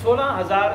16,000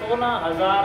16,000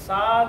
7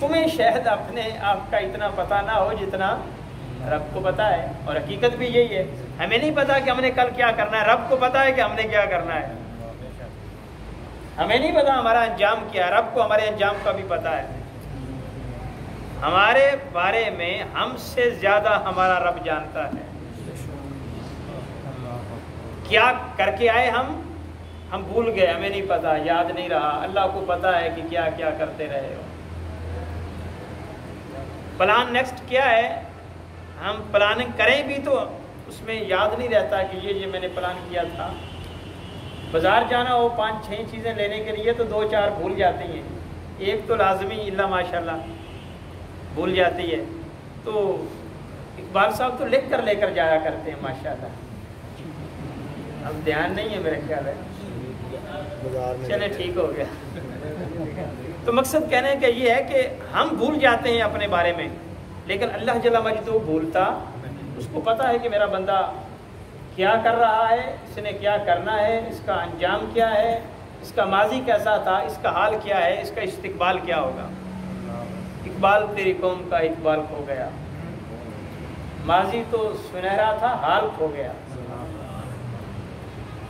تمہیں شاید اپنے آپ کا اتنا پتہ نہ ہو جتنا رب کو پتہ ہے، اور حقیقت بھی یہی ہے، ہمیں نہیں پتا کہ ہم نے کل کیا کرنا ہے، رب کو پتا ہے کہ ہم نے کیا کرنا ہے۔ ہمیں نہیں پتا ہمارا انجام کیا ہے، رب کو ہمارے انجام کا بھی پتا ہے۔ ہمارے بارے میں ہم سے زیادہ ہمارا رب جانتا ہے۔ کیا کر کے آئے ہم بھول گئے، ہمیں نہیں پتا، یاد نہیں رہا، اللہ کو پتا ہے کہ کیا کیا کرتے رہے ہو۔ پلان نیکسٹ کیا ہے، ہم پلاننگ کریں بھی تو اس میں یاد نہیں رہتا کہ یہ میں نے پلان کیا تھا۔ بازار جانا ہو 5-6 چیزیں لینے کے لیے تو 2-4 بھول جاتی ہیں، ایک تو لازمی اللہ ماشاءاللہ بھول جاتی ہے۔ تو اقبال صاحب تو لکھ کر لے کر جایا کرتے ہیں ماشاءاللہ، اب دھیان نہیں ہے میرے خیال ہے، چلے ٹھیک ہو گیا۔ تو مقصد کہنے کا یہ ہے کہ ہم بھول جاتے ہیں اپنے بارے میں، لیکن اللہ جل مجدہ بھولتا، اس کو پتا ہے کہ میرا بندہ کیا کر رہا ہے، اس نے کیا کرنا ہے، اس کا انجام کیا ہے، اس کا ماضی کیسا تھا، اس کا حال کیا ہے، اس کا استقبال کیا ہوگا۔ اقبال تیری قوم کا اقبال کھو گیا، ماضی تو سنہرا تھا، حال کھو گیا۔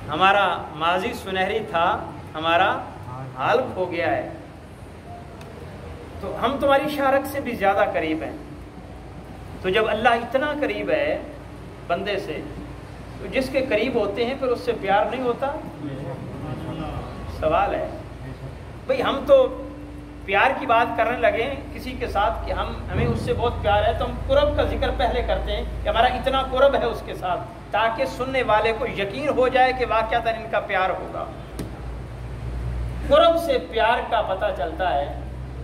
ہمارا ماضی سنہری تھا، ہمارا حال کھو گیا ہے۔ تو ہم تمہاری شارک سے بھی زیادہ قریب ہیں۔ تو جب اللہ اتنا قریب ہے بندے سے، تو جس کے قریب ہوتے ہیں پھر اس سے پیار نہیں ہوتا؟ سوال ہے بھئی، ہم تو پیار کی بات کرنے لگے کسی کے ساتھ کہ ہمیں اس سے بہت پیار ہے، تو ہم قرب کا ذکر پہلے کرتے ہیں کہ ہمارا اتنا قرب ہے اس کے ساتھ، تاکہ سننے والے کو یقین ہو جائے کہ واقعتاً ان کا پیار ہوگا۔ قرب سے پیار کا پتہ چلتا ہے۔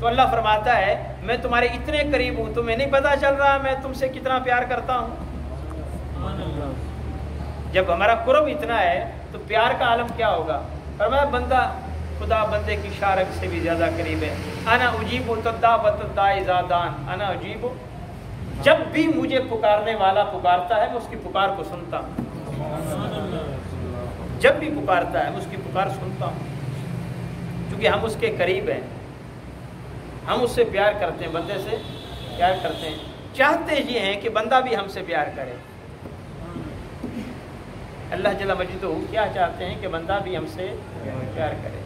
تو اللہ فرماتا ہے میں تمہارے اتنے قریب ہوں، تمہیں نہیں پتہ چل رہا میں تم سے کتنا پیار کرتا ہوں۔ جب ہمارا قرب اتنا ہے تو پیار کا عالم کیا ہوگا؟ فرمایا بندہ خدا بندے کی شارک سے بھی زیادہ قریب ہے۔ انا اجیب دعوت الداعی اذا دعان، انا اجیب، جب بھی مجھے پکارنے والا پکارتا ہے میں اس کی پکار کو سنتا ہوں۔ جب بھی پکارتا ہے میں اس کی پکار سنتا ہوں، کیونکہ ہم اس کے قریب ہیں، ہم اس سے پیار کرتے ہیں، بندے سے پیار کرتے ہیں، چاہتے یہ ہیں کہ بندہ بھی ہم سے پیار کرے۔ اللہ جل مجدہ کیا چاہتے ہیں کہ بندہ بھی ہم سے پیار کرے،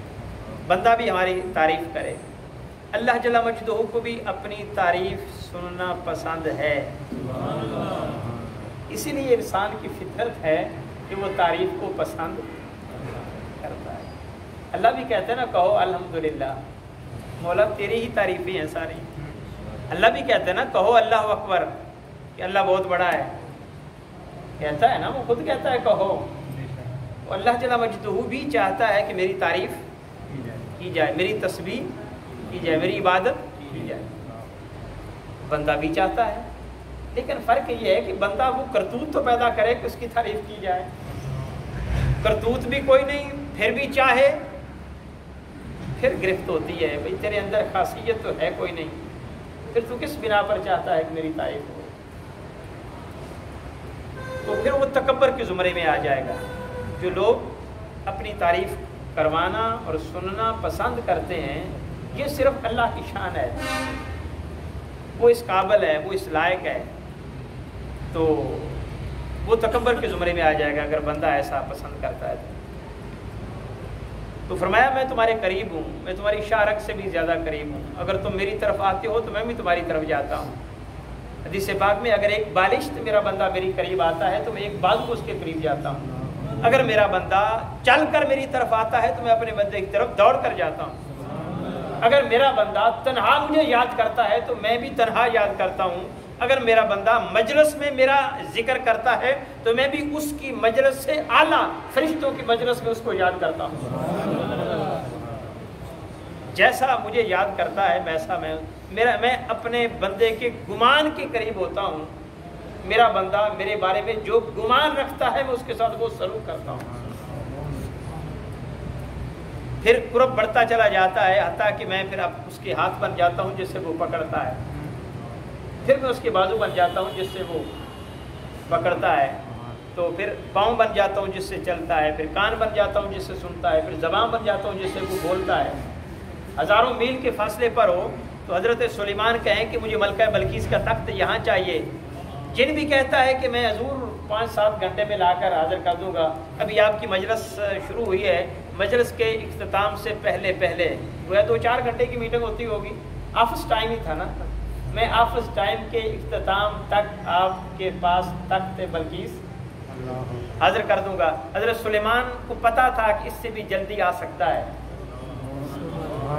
بندہ بھی ہماری تعریف کرے۔ اللہ جل مجدہ کو بھی اپنی تعریف سننا پسند ہے، اسی لیے انسان کی فطرت ہے کہ وہ تعریف کو پسند کرتا ہے۔ اللہ بھی کہتے ہیں نا، کہو الحمدللہ، مولا تیری ہی تعریفیں ہیں ساری۔ اللہ بھی کہتے ہیں نا، کہو اللہ اکبر، کہ اللہ بہت بڑا ہے، کہتا ہے نا، وہ خود کہتا ہے کہو۔ اللہ جل مجدہ بھی چاہتا ہے کہ میری تعریف کی جائے، میری تسبیح کی جائے، میری عبادت کی جائے، بندہ بھی چاہتا ہے۔ لیکن فرق یہ ہے کہ بندہ وہ کرتوت تو پیدا کرے کہ اس کی تعریف کی جائے، کرتوت بھی کوئی نہیں، پھر بھی چاہے، پھر گرفت ہوتی ہے، بھئی تیرے اندر خاصیت تو ہے کوئی نہیں، پھر تو کس بنا پر چاہتا ہے کہ میری تعریف ہو؟ تو پھر وہ تکبر کے زمرے میں آ جائے گا۔ جو لوگ اپنی تعریف کروانا اور سننا پسند کرتے ہیں، یہ صرف اللہ کی شان ہے، وہ اس قابل ہے، وہ اس لائق ہے، تو وہ تکبر کے زمرے میں آ جائے گا اگر بندہ ایسا پسند کرتا ہے۔ تو فرمایا میں تمہارے قریب ہوں، میں تمہاری شارک سے بھی زیادہ قریب ہوں، اگر تم میری طرف آتے ہو تو میں بھی تمہاری طرف جاتا ہوں۔ حدیث پاک میں اگر ایک بالشت میرا بندہ میری قریب آتا ہے تو میں ایک بال کو اس کے قریب جاتا ہوں، اگر میرا بندہ چل کر میری طرف آتا ہے تو میں اپنے بندے کی طرف دوڑ کر جاتا ہوں، اگر میرا بندہ تنہا مجھے یاد کرتا ہے تو میں بھی تنہا یاد کرتا ہوں، اگر میرا بندہ مجلس میں میرا ذکر کرتا ہے تو میں بھی اس کی مجلس سے اعلیٰ فرشتوں کی مجلس میں اس کو یاد کرتا ہوں۔ جیسا مجھے یاد کرتا ہے ویسا میں اپنے بندے کے گمان کے قریب ہوتا ہوں، میرا بندہ میرے بارے میں جو گمان رکھتا ہے میں اس کے ساتھ وہ سلوک کرتا ہوں۔ پھر قرب بڑھتا چلا جاتا ہے، حتیٰ کہ میں پھر اب اس کے ہاتھ بن جاتا ہوں جس سے وہ پکڑتا ہے، پھر میں اس کے بازو بن جاتا ہوں جس سے وہ پکڑتا ہے، تو پھر پاؤں بن جاتا ہوں جس سے چلتا ہے، پھر کان بن جاتا ہوں جس سے سنتا ہے، پھر زبان بن جاتا ہوں جس سے وہ بولتا ہے۔ ہزاروں میل کے فاصلے پر ہو تو حضرت سلیمان کہیں کہ مجھے ملکہ بلقیس کا تخت یہاں چاہیے، جن بھی کہتا ہے کہ میں حضور 5-7 گھنٹے میں لا کر حاضر کر دوں گا۔ ابھی آپ کی مجلس شروع ہوئی ہے، مجلس کے اختتام سے پہلے وہ 2-4 گھنٹے کی میٹنگ ہوتی ہوگی، آفس ٹائم ہی تھا نا، میں آفس ٹائم کے اختتام تک آپ کے پاس تخت بلقیس حاضر کر دوں گا۔ حضرت سلیمان کو پتا تھا کہ اس سے بھی جلدی آ سکتا ہے،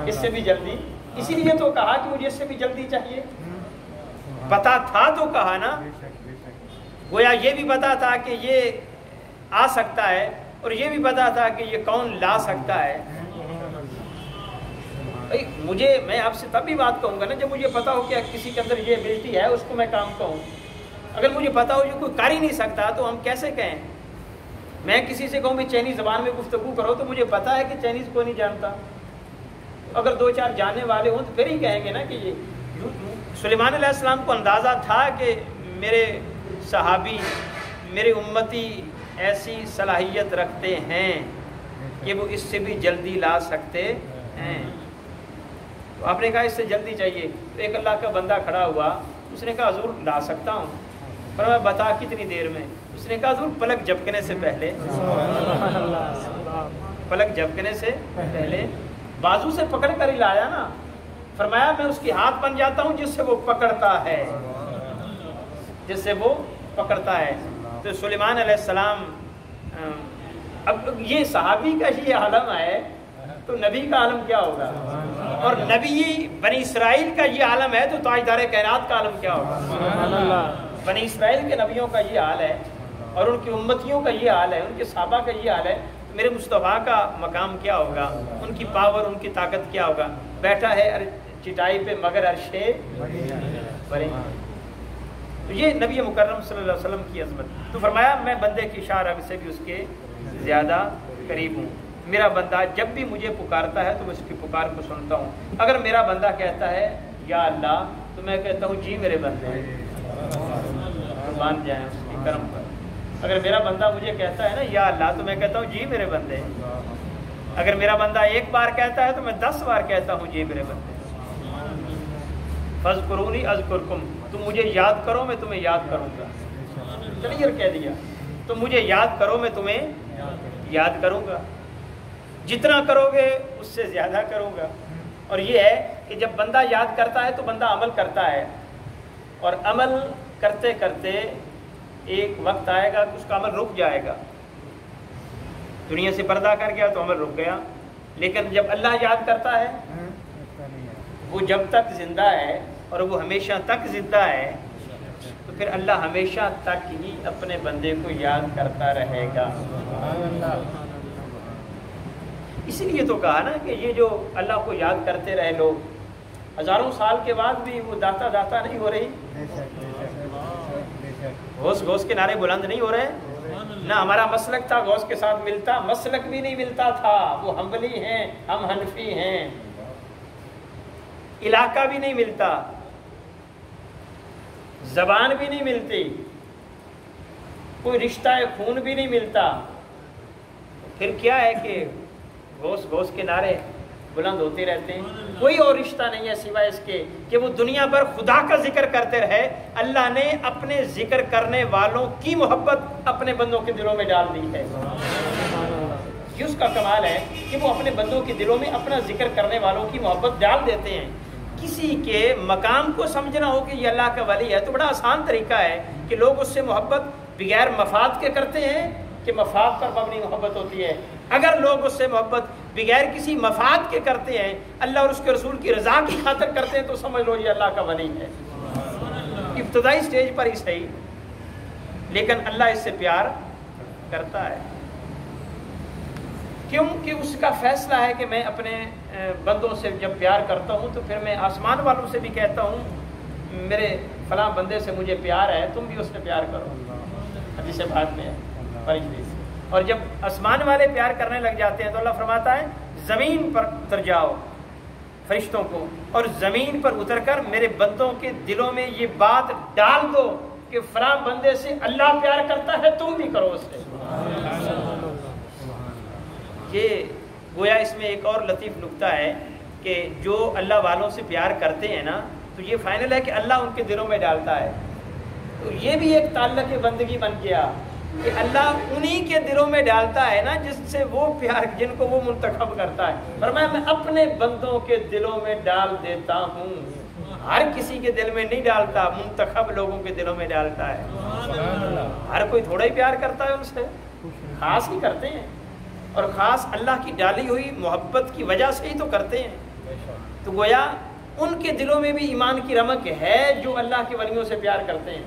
اس سے بھی جلدی، اسی لیے تو کہا کہ مجھے اس سے بھی جلدی چاہیے، پتا تھا تو کہا نا، گویا یہ بھی پتا تھا کہ یہ آ سکتا ہے اور یہ بھی پتا تھا کہ یہ کون لا سکتا ہے۔ میں آپ سے تب بھی بات کہوں گا نا جب مجھے پتا ہو کہ کسی کے اندر یہ ایبلٹی ہے، اس کو میں کام کہوں۔ اگر مجھے پتا ہو جو کوئی کر ہی نہیں سکتا تو ہم کیسے کہیں؟ میں کسی سے کہوں بھی چائنیز زبان میں گفتگو کرو تو مجھے پتا ہے کہ چائنیز کو نہیں جانتا، اگر 2-4 جاننے والے ہوں تو پھر ہی کہیں گے نا کہ یہ۔ سلیمان علیہ السلام کو اندازہ تھا کہ میرے صحابی، میرے امتی ایسی صلاحیت رکھتے ہیں کہ وہ اس سے بھی جلدی لا سکتے ہیں۔ تو آپ نے کہا اس سے جلدی چاہیے، تو ایک اللہ کا بندہ کھڑا ہوا، اس نے کہا حضور لا سکتا ہوں، پر میں بتا کتنی دیر میں؟ اس نے کہا حضور پلک جھپکنے سے پہلے، پلک جھپکنے سے پہلے، بازو سے پکڑ کر ہی لایا نا، فرمایا میں اس کی ہاتھ بن جاتا ہوں جس سے وہ پکڑتا ہے، جس سے وہ پکڑتا ہے۔ تو سلیمان علیہ السلام، اب یہ صحابی کا یہ عالم ہے تو نبی کا عالم کیا ہوگا؟ اور نبی بنی اسرائیل کا یہ عالم ہے تو تاجدار کائنات کا عالم کیا ہوگا؟ بنی اسرائیل کے نبیوں کا یہ حال ہے اور ان کی امتیوں کا یہ حال ہے، ان کے صحابہ کا یہ حال ہے، میرے مصطفیٰ کا مقام کیا ہوگا؟ ان کی پاور، ان کی طاقت کیا ہوگا؟ بیٹھا ہے چٹائی پہ مگر عرشے بری۔ تو یہ نبی مکرم صلی اللہ علیہ وسلم کی عظمت۔ تو فرمایا میں بندے کی اشارہ سے بھی اس کے زیادہ قریب ہوں، میرا بندہ جب بھی مجھے پکارتا ہے تو میں اس کی پکار کو سنتا ہوں۔ اگر میرا بندہ کہتا ہے یا اللہ تو میں کہتا ہوں جی میرے بندے، مان جائیں اس کی کرم پر۔ اگر میرا بندہ مجھے کہتا ہے نا یا اللہ تو میں کہتا ہوں جی میرے بندے۔ اگر میرا بندہ ایک بار کہتا ہے تو میں 10 بار کہتا ہوں جی میرے بندے۔ فاذکرونی اذکرکم، تم مجھے یاد کرو میں تمہیں یاد کروں گا۔ کلیئر کہہ دیا، تم مجھے یاد کرو میں تمہیں یاد کروں گا، جتنا کرو گے اس سے زیادہ کروں گا۔ اور یہ ہے کہ جب بندہ یاد کرتا ہے تو بندہ عمل کرتا ہے، اور عمل کرتے کرتے ایک وقت آئے گا کہ اس کا عمل رک جائے گا۔ دنیا سے پردہ کر گیا تو عمل رک گیا، لیکن جب اللہ یاد کرتا ہے وہ جب تک زندہ ہے اور وہ ہمیشہ تک زندہ ہے تو پھر اللہ ہمیشہ تک ہی اپنے بندے کو یاد کرتا رہے گا۔ اسی لیے تو کہا نا کہ یہ جو اللہ کو یاد کرتے رہے لوگ، ہزاروں سال کے بعد بھی وہ داتا داتا نہیں ہو رہی، غوث غوث کے نعرے بلند نہیں ہو رہے۔ نہ ہمارا مسلک تھا غوث کے ساتھ ملتا، مسلک بھی نہیں ملتا تھا، وہ حنبلی ہیں ہم حنفی ہیں، علاقہ بھی نہیں ملتا، زبان بھی نہیں ملتی، کوئی رشتہ خون بھی نہیں ملتا، پھر کیا ہے کہ غوث غوث کے نعرے بلند ہوتے رہتے ہیں۔ کوئی اور رشتہ نہیں ہے سوائے اس کے کہ وہ دنیا پر خدا کا ذکر کرتے رہے۔ اللہ نے اپنے ذکر کرنے والوں کی محبت اپنے بندوں کے دلوں میں ڈال دی ہے۔ یہ اس کا کمال ہے کہ وہ اپنے بندوں کے دلوں میں اپنا ذکر کرنے والوں کی محبت ڈال دیتے ہیں۔ کسی کے مقام کو سمجھنا ہو کہ یہ اللہ کا ولی ہے تو بڑا آسان طریقہ ہے کہ لوگ اس سے محبت بغیر مفاد کے کرتے ہیں کہ مفاد پر مبنی محبت ہوتی ہے۔ اگر لوگ اس سے محبت بغیر کسی مفاد کے کرتے ہیں، اللہ اور اس کے رسول کی رضا کی خاطر کرتے ہیں، تو سمجھ لو یہ اللہ کا ولی ہے۔ ابتدائی سٹیج پر ہی صحیح، لیکن اللہ اس سے پیار کرتا ہے، کیونکہ اس کا فیصلہ ہے کہ میں اپنے بندوں سے جب پیار کرتا ہوں تو پھر میں آسمان والوں سے بھی کہتا ہوں میرے فلاں بندے سے مجھے پیار ہے، تم بھی اس سے پیار کرو، حدیث بات میں ہے فرشتے سے۔ اور جب آسمان والے پیار کرنے لگ جاتے ہیں تو اللہ فرماتا ہے زمین پر اتر جاؤ فرشتوں کو، اور زمین پر اتر کر میرے بندوں کے دلوں میں یہ بات ڈال دو کہ فلاں بندے سے اللہ پیار کرتا ہے، تم بھی کرو اس سے۔ یہ گویا اس میں ایک اور لطیف نکتہ ہے کہ جو اللہ والوں سے پیار کرتے ہیں نا تو یہ فائنل ہے کہ اللہ ان کے دلوں میں ڈالتا ہے. تو یہ بھی ایک تعلق بندگی بن گیا کہ اللہ انہی کے دلوں میں ڈالتا ہے نا جس سے وہ پیار جن کو وہ منتخب کرتا ہے. فرمایا میں اپنے بندوں کے دلوں میں ڈال دیتا ہوں, ہر کسی کے دل میں نہیں ڈالتا, منتخب لوگوں کے دلوں میں ڈالتا ہے. ہر کوئی تھوڑا ہی پیار کرتا ہے ان سے, خاص ہی کرتے ہیں, اور خاص اللہ کی ڈالی ہوئی محبت کی وجہ سے ہی تو کرتے ہیں. تو گویا ان کے دلوں میں بھی ایمان کی رمق ہے جو اللہ کے ولیوں سے پیار کرتے ہیں.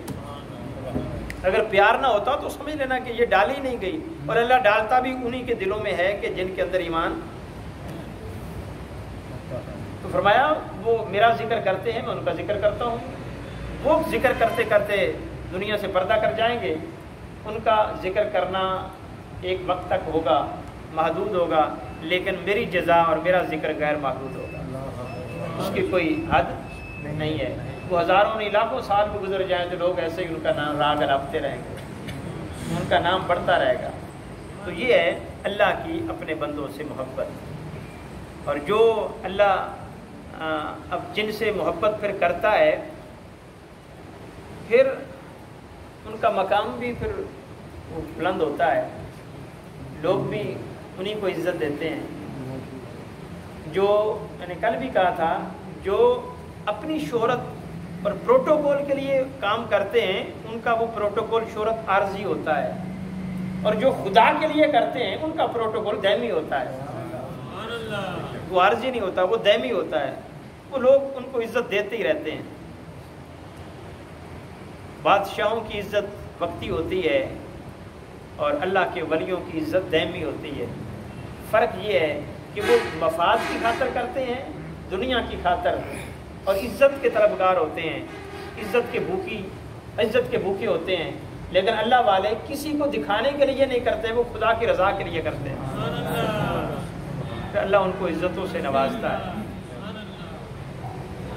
اگر پیار نہ ہوتا تو سمجھ لینا کہ یہ ڈالی نہیں گئی, اور اللہ ڈالتا بھی انہی کے دلوں میں ہے کہ جن کے اندر ایمان. تو فرمایا وہ میرا ذکر کرتے ہیں, میں ان کا ذکر کرتا ہوں. وہ ذکر کرتے کرتے دنیا سے پردہ کر جائیں گے. ان کا ذکر کرنا ایک وقت تک ہوگا, محدود ہوگا, لیکن میری جزا اور میرا ذکر غیر محدود ہوگا, اس کی کوئی حد نہیں ہے. وہ ہزاروں نہیں لاکھوں سال بھی گزر جائیں تو لوگ ایسے ہی ان کا نام راگ الاپتے رہیں گے, ان کا نام بڑھتا رہے گا. تو یہ ہے اللہ کی اپنے بندوں سے محبت. اور جو اللہ اب جن سے محبت پھر کرتا ہے, پھر ان کا مقام بھی پھر وہ بلند ہوتا ہے, لوگ بھی انہیں کو عزت دیتے ہیں. جو میں نے کل بھی کہا تھا, جو اپنی شہرت اور پروٹوکول کے لیے کام کرتے ہیں ان کا وہ پروٹوکول شہرت عارضی ہوتا ہے, اور جو خدا کے لیے کرتے ہیں ان کا پروٹوکول دائمی ہوتا ہے. وہ عارضی نہیں ہوتا, وہ دائمی ہوتا ہے. وہ لوگ ان کو عزت دیتے ہی رہتے ہیں. بادشاہوں کی عزت وقتی ہوتی ہے اور اللہ کے ولیوں کی عزت دائمی ہوتی ہے. فرق یہ ہے کہ وہ مفاد کی خاطر کرتے ہیں, دنیا کی خاطر, اور عزت کے طلبگار ہوتے ہیں, عزت کے بھوکے ہوتے ہیں. لیکن اللہ والے کسی کو دکھانے کے لیے نہیں کرتے, وہ خدا کی رضا کے لیے کرتے ہیں. پھر اللہ ان کو عزتوں سے نوازتا ہے.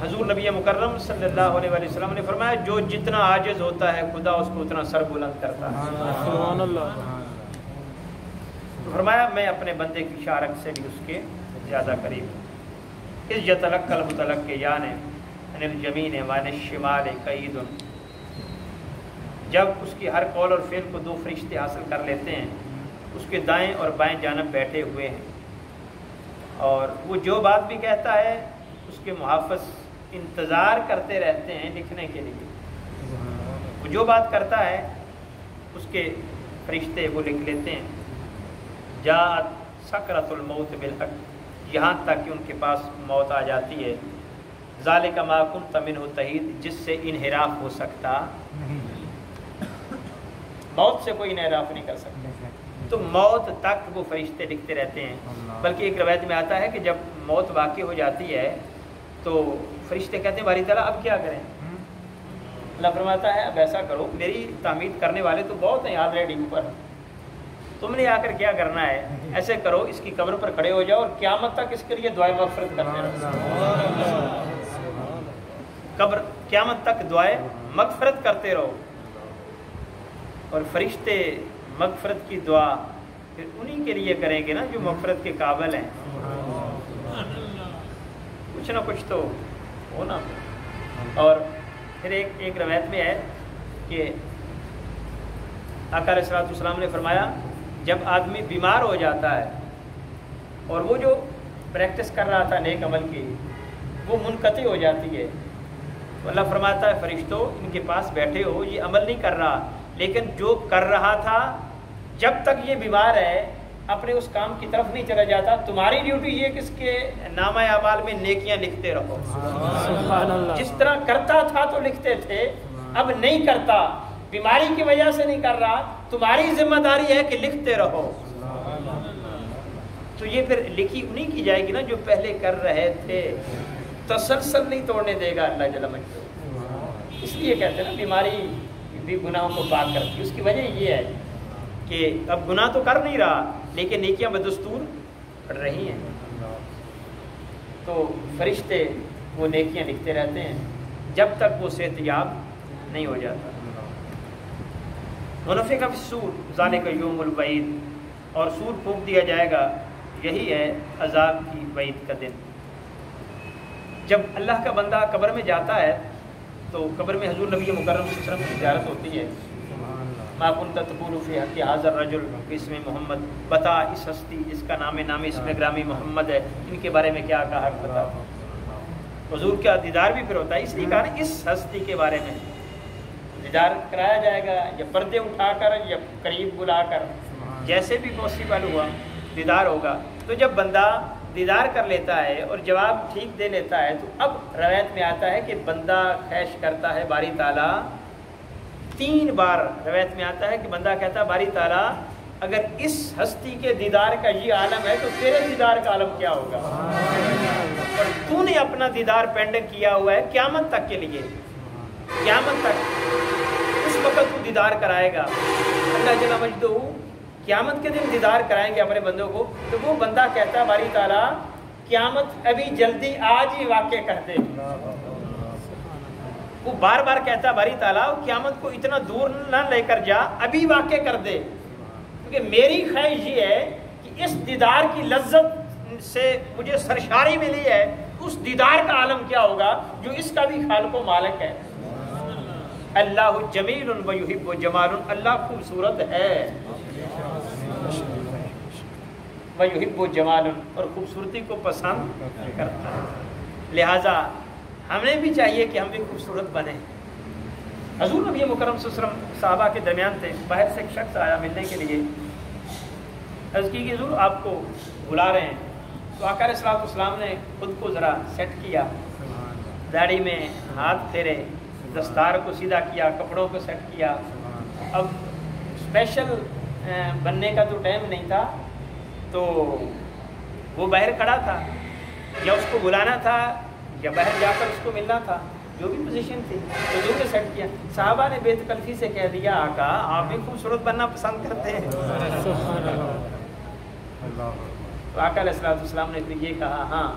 حضور نبی مکرم صلی اللہ علیہ وسلم نے فرمایا جو جتنا عاجز ہوتا ہے خدا اس کو اتنا سر بلند کرتا ہے. سبحان اللہ. فرمایا میں اپنے بندے کی شارک سے بھی اس کے زیادہ قریب ہوں. اس یتلقى المتلقیان عن الجمین وعن الشمال قعید, جب اس کی ہر قول اور فعل کو 2 فرشتے حاصل کر لیتے ہیں, اس کے دائیں اور بائیں جانب بیٹھے ہوئے ہیں, اور وہ جو بات بھی کہتا ہے اس کے محافظ انتظار کرتے رہتے ہیں لکھنے کے لیے. وہ جو بات کرتا ہے اس کے فرشتے وہ لکھ لیتے ہیں. جاءت سکرۃ الموت بالحق, یہاں تک کہ ان کے پاس موت آ جاتی ہے. ذالک ما کنت منہ تحید, جس سے انحراف ہو سکتا موت سے کوئی انحراف نہیں کر سکتا. تو موت تک وہ فرشتے لکھتے رہتے ہیں. بلکہ ایک روایت میں آتا ہے کہ جب موت واقع ہو جاتی ہے تو فرشتے کہتے ہیں باری تعالیٰ اب کیا کریں. اللہ فرماتا ہے اب ایسا کرو, میری تعمید کرنے والے تو بہت ہیں آلریڈی اوپر, تم نے آ کر کیا کرنا ہے, ایسے کرو اس کی قبر پر کھڑے ہو جاؤ اور قیامت تک اس کے لیے دعائے مغفرت کرتے رہو. قبر قیامت تک دعائے مغفرت کرتے رہو. اور فرشتے مغفرت کی دعا پھر انہی کے لیے کریں گے نا جو مغفرت کے قابل ہیں. کچھ نہ کچھ تو ہونا. اور پھر ایک روایت میں ہے کہ آقا علیہ الصلوۃ والسلام نے فرمایا جب آدمی بیمار ہو جاتا ہے اور وہ جو پریکٹس کر رہا تھا نیک عمل کی وہ منقطع ہو جاتی ہے, تو اللہ فرماتا ہے فرشتوں ان کے پاس بیٹھے ہو, یہ عمل نہیں کر رہا, لیکن جو کر رہا تھا جب تک یہ بیمار ہے اپنے اس کام کی طرف نہیں چلا جاتا, تمہاری ڈیوٹی یہ کہ اس کے نامہ اعمال میں نیکیاں لکھتے رہو. جس طرح کرتا تھا تو لکھتے تھے, اب نہیں کرتا, بیماری کی وجہ سے نہیں کر رہا, تمہاری ذمہ داری ہے کہ لکھتے رہو. تو یہ پھر لکھی انہیں کی جائے گی نا جو پہلے کر رہے تھے. تسلسل نہیں توڑنے دے گا اللہ جل مجدہ. اس لیے کہتے ہیں نا بیماری بھی گناہوں کو پاک کرتی ہے. اس کی وجہ یہ ہے کہ اب گناہ تو کر نہیں رہا لیکن نیکیاں بدستور پڑھ رہی ہیں. تو فرشتے وہ نیکیاں لکھتے رہتے ہیں جب تک وہ صحت یاب نہیں ہو جاتا. ونفخ فی الصور ذالک یوم الوعید, اور سور پھونک دیا جائے گا, یہی ہے عذاب کی وعید کا دن. جب اللہ کا بندہ قبر میں جاتا ہے تو قبر میں حضور نبی مکرم صلی اللہ علیہ وسلم کی زیارت ہوتی ہے. ما کنت تقول فی حق ھذا الرجل باسم محمد، بتا اس ہستی جس کا نام اسم گرامی محمد ہے، ان کے بارے میں کیا کہا بتا. حضور کا دیدار بھی پھر ہوتا ہے، اس لیے کہا اس ہستی کے بارے میں دیدار کرایا جائے گا، یا پردے اٹھا کر یا قریب بلا کر، جیسے بھی پاسبل ہوا دیدار ہوگا. تو جب بندہ دیدار کر لیتا ہے اور جواب ٹھیک دے لیتا ہے تو اب روایت میں آتا ہے کہ بندہ خواہش کرتا ہے باری تعالیٰ 3 بار روایت میں آتا ہے کہ بندہ کہتا ہے باری تعالیٰ اگر اس ہستی کے دیدار کا یہ عالم ہے تو تیرے دیدار کا عالم کیا ہوگا، اور تو نے اپنا دیدار پینڈنگ کیا ہوا ہے قیامت تک کے لیے، قیامت تک اس وقت تو دیدار کرائے گا. اللہ جل مجدہ قیامت کے دن دیدار کرائیں گے اپنے بندوں کو. تو وہ بندہ کہتا ہے باری تعالیٰ قیامت ابھی جلدی آج ہی واقع کر دے. وہ بار بار کہتا ہے باری تعالیٰ قیامت کو اتنا دور نہ لے کر جا، ابھی واقع کر دے، کیونکہ میری خواہش یہ ہے کہ اس دیدار کی لذت سے مجھے سرشاری ملی ہے، اس دیدار کا عالم کیا ہوگا جو اس کا بھی خالق و مالک ہے. اللہ جمیل و یحب جمال، اللہ خوبصورت ہے وَيُحِبُّ جَمَالٌ، اور خوبصورتی کو پسند کرتا ہے. لہٰذا ہمیں بھی چاہیے کہ ہم بھی خوبصورت بنیں. حضور نبی مکرم صلی اللہ علیہ وسلم صحابہ کے درمیان تھے، باہر سے ایک شخص آیا ملنے کے لیے. عرض کی کہ حضور آپ کو بلا رہے ہیں. تو آقا علیہ الصلوۃ والسلام نے خود کو ذرا سیٹ کیا، داڑھی میں ہاتھ پھیرے، دستار کو سیدھا کیا، کپڑوں کو سیٹ کیا. اب اسپیشل بننے کا تو ٹائم نہیں تھا، تو وہ باہر کھڑا تھا، یا اس کو بلانا تھا یا باہر جا کر اس کو ملنا تھا، جو بھی پوزیشن تھی تو جو نے سیٹ کیا. صحابہ نے بے تکلفی سے کہہ دیا آقا آپ بھی خوبصورت بننا پسند کرتے ہیں. تو آقا علیہ الصلوۃ والسلام نے پھر یہ کہا ہاں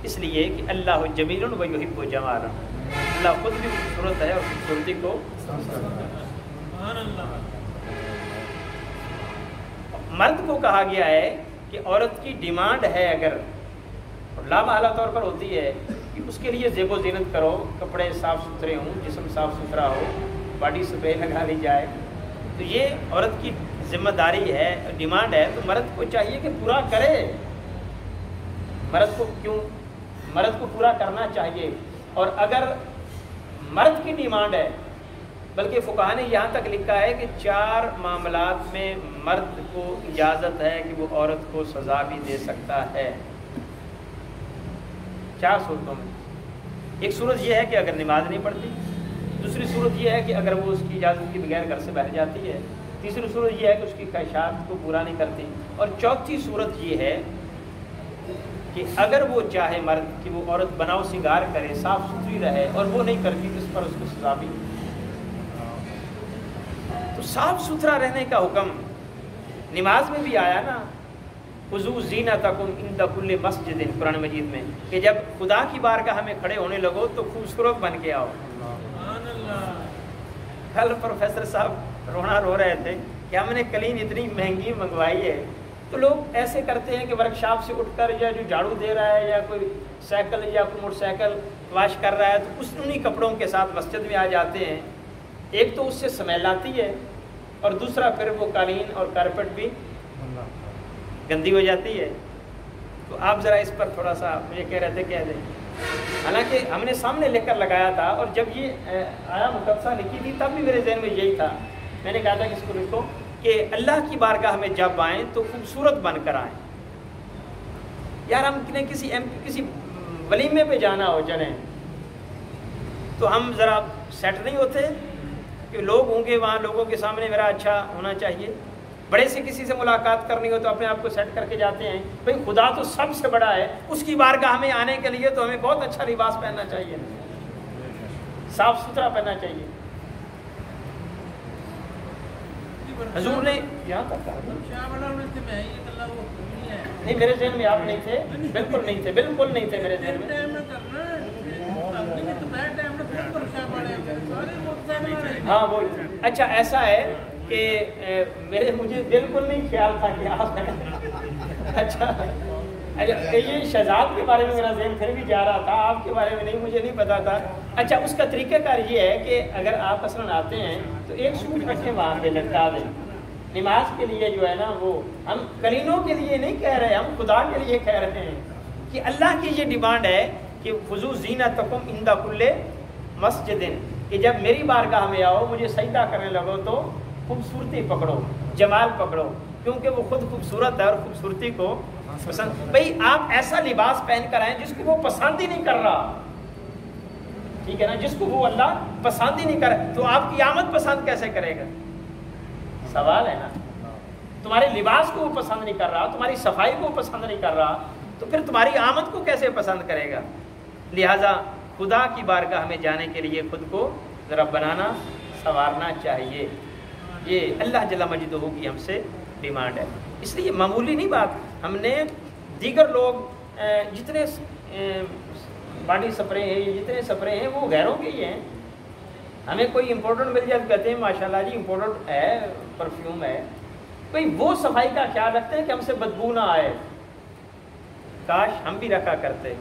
اس لیے کہ اللہ جمیل و یحب جمال، اللہ خود بھی خوبصورت ہے اور خوبصورتی کو. مرد کو کہا گیا ہے کہ عورت کی ڈیمانڈ ہے اگر لام اعلیٰ طور پر ہوتی ہے کہ اس کے لیے زیب و زینت کرو، کپڑے صاف ستھرے ہوں، جسم صاف ستھرا ہو، باڈی سپرے لگا لی جائے، تو یہ عورت کی ذمہ داری ہے، ڈیمانڈ ہے. تو مرد کو چاہیے کہ پورا کرے. مرد کو پورا کرنا چاہیے. اور اگر مرد کی ڈیمانڈ ہے، بلکہ فقہاء نے یہاں تک لکھا ہے کہ 4 معاملات میں مرد کو اجازت ہے کہ وہ عورت کو سزا بھی دے سکتا ہے. 4 صورتوں میں. ایک صورت یہ ہے کہ اگر نماز نہیں پڑھتی، دوسری صورت یہ ہے کہ اگر وہ اس کی اجازت کے بغیر گھر سے باہر جاتی ہے، تیسری صورت یہ ہے کہ اس کی خواہشات کو پورا نہیں کرتی، اور چوتھی صورت یہ ہے کہ اگر وہ چاہے مرد کہ وہ عورت بناؤ سنگار کرے، صاف ستھری رہے، اور وہ نہیں کرتی تو اس پر اس کو سزا بھی. تو صاف ستھرا رہنے کا حکم نماز میں بھی آیا نا، خذوا زینتکم عند کل مسجد، قرآن مجید میں، کہ جب خدا کی بارگاہ میں کھڑے ہونے لگو تو خوبصورت بن کے آؤ. کل پروفیسر صاحب رونا رو رہے تھے کہ ہم نے کلین اتنی مہنگی منگوائی ہے. تو لوگ ایسے کرتے ہیں کہ ورک شاپ سے اٹھ کر یا جو جھاڑو دے رہا ہے یا کوئی سائیکل یا کوئی موٹر سائیکل واش کر رہا ہے تو انہی کپڑوں کے ساتھ مسجد میں آ جاتے ہیں. ایک تو اس سے سمیل آتی ہے، اور دوسرا پھر وہ قالین اور کارپیٹ بھی گندی ہو جاتی ہے. تو آپ ذرا اس پر تھوڑا سا مجھے کہہ رہے تھے کہہ دیں. حالانکہ ہم نے سامنے لکھ کر لگایا تھا، اور جب یہ آیا مقدسہ لکھی تھی تب بھی میرے ذہن میں یہی تھا. میں نے کہا تھا کہ اس کو لکھو کہ اللہ کی بارگاہ میں جب آئیں تو خوبصورت بن کر آئیں. یار ہم کسی ولیمے پہ جانا ہو چلیں تو ہم ذرا سیٹ نہیں ہوتے کہ لوگ ہوں گے وہاں، لوگوں کے سامنے میرا اچھا ہونا چاہیے. بڑے سے کسی سے ملاقات کرنی ہو تو اپنے آپ کو سیٹ کر کے جاتے ہیں. بھئی خدا تو سب سے بڑا ہے، اس کی بارگاہ میں آنے کے لیے تو ہمیں بہت اچھا لباس پہننا چاہیے، صاف ستھرا پہننا چاہیے. حضور نے یہاں تک کہا نہیں، میرے ذہن میں آپ نہیں تھے، بالکل نہیں تھے، بالکل نہیں تھے میرے ذہن میں. ہاں وہ اچھا ایسا ہے کہ مجھے بالکل نہیں خیال تھا کہ آپ اچھا یہ شہزاد کے بارے میں میرا ذہن پھر بھی جا رہا تھا، آپ کے بارے میں نہیں، مجھے نہیں پتا تھا۔ اچھا، اس کا طریقہ کار یہ ہے کہ اگر آپ مثلاً آتے ہیں تو ایک سوٹ رکھیں وہاں پہ لٹکا دیں، نماز کے لیے جو ہے نا، وہ ہم کرینوں کے لیے نہیں کہہ رہے، ہم خدا کے لیے کہہ رہے ہیں کہ اللہ کی یہ ڈیمانڈ ہے کہ خذوا زینتکم عند کل مسجد، کہ جب میری بارگاہ میں آؤ مجھے سجدہ کرنے لگو تو خوبصورتی پکڑو، جمال پکڑو، کیونکہ وہ خود خوبصورت ہے اور خوبصورتی کو پسند۔ بھئی آپ ایسا لباس پہن کر آئیں جس کو وہ پسند ہی نہیں کر رہا، ٹھیک ہے نا، جس کو وہ اللہ پسند ہی نہیں کر رہا، تو آپ کی آمد پسند کیسے کرے گا؟ سوال ہے نا۔ تمہارے لباس کو وہ پسند نہیں کر رہا، تمہاری صفائی کو وہ پسند نہیں کر رہا، تو پھر تمہاری آمد کو کیسے پسند کرے گا؟ لہٰذا خدا کی بارگاہ میں جانے کے لیے خود کو ذرا بنانا سنوارنا چاہیے، یہ اللہ جل مجدہ کی ہم سے ڈیمانڈ ہے۔ اس لیے معمولی نہیں بات، ہم نے دیگر لوگ جتنے باڈی سپرے ہیں، جتنے سپرے ہیں وہ غیروں کے ہی ہیں، ہمیں کوئی امپورٹنٹ مل جائے تو کہتے ہیں ماشاءاللہ جی امپورٹنٹ ہے، پرفیوم ہے، کوئی وہ صفائی کا خیال رکھتے ہیں کہ ہم سے بدبو نہ آئے، کاش ہم بھی رکھا کرتے۔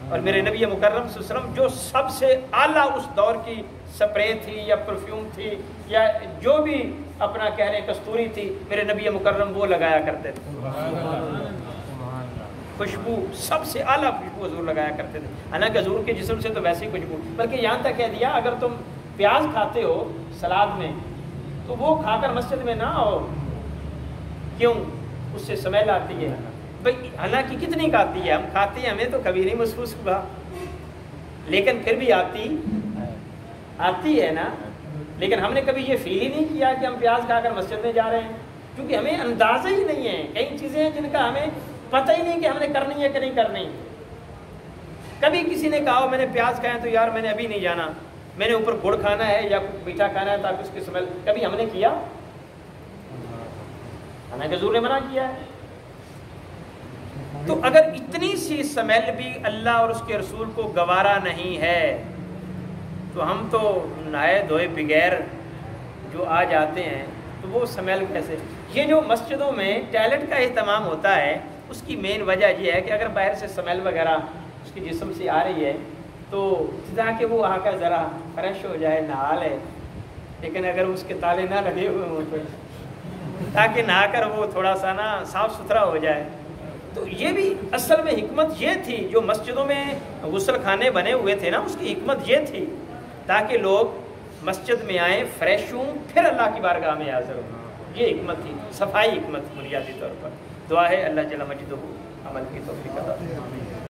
اور میرے نبی مکرم صلی اللہ علیہ وسلم جو سب سے اعلیٰ اس دور کی سپرے تھی یا پرفیوم تھی یا جو بھی اپنا کہہ رہے کستوری تھی، میرے نبی مکرم وہ لگایا کرتے تھے، خوشبو سب سے اعلیٰ خوشبو حضور لگایا کرتے تھے۔ حالانکہ حضور کے جسم سے تو ویسی خوشبو، بلکہ یہاں تک کہہ دیا اگر تم پیاز کھاتے ہو سلاد میں تو وہ کھا کر مسجد میں نہ آؤ، کیوں؟ اس سے سمیل آتی ہے۔ بھئی حالانکہ کتنی کا آتی ہے، ہم کھاتے ہیں، ہمیں تو کبھی نہیں محسوس ہوا، لیکن پھر بھی آتی ہے نا۔ لیکن ہم نے کبھی یہ فیل ہی نہیں کیا کہ ہم پیاز کھا کر مسجد میں جا رہے ہیں، کیونکہ ہمیں اندازہ ہی نہیں ہے۔ کئی چیزیں ہیں جن کا ہمیں پتہ ہی نہیں کہ ہم نے کرنی ہے کہ نہیں کرنی۔ کبھی کسی نے کہا میں نے پیاز کھایا تو یار میں نے ابھی نہیں جانا، میں نے اوپر گڑ کھانا ہے یا کچھ میٹھا کھانا ہے تاکہ اس کی سمیل، کبھی ہم نے کیا؟ حالانکہ حضور نے منع کیا ہے۔ تو اگر اتنی سی سمیل بھی اللہ اور اس کے رسول کو گوارا نہیں ہے تو ہم تو نہائے دھوئے بغیر جو آ جاتے ہیں تو وہ سمیل کیسے؟ یہ جو مسجدوں میں ٹوائلٹ کا اہتمام ہوتا ہے اس کی مین وجہ یہ ہے کہ اگر باہر سے سمیل وغیرہ اس کے جسم سے آ رہی ہے تو تاکہ وہ آ کر ذرا فریش ہو جائے، نہا لے، لیکن اگر اس کے تالے نہ لگے ہوئے ہوں تو تاکہ نہا کر وہ تھوڑا سا نا صاف ستھرا ہو جائے۔ تو یہ بھی اصل میں حکمت یہ تھی، جو مسجدوں میں غسل خانے بنے ہوئے تھے نا، اس کی حکمت یہ تھی تاکہ لوگ مسجد میں آئیں، فریش ہوں، پھر اللہ کی بارگاہ میں حاضر ہوں۔ یہ حکمت تھی، صفائی حکمت بنیادی طور پر۔ دعا ہے اللہ جل مجدہ عمل کی توفیق عطا فرمائے۔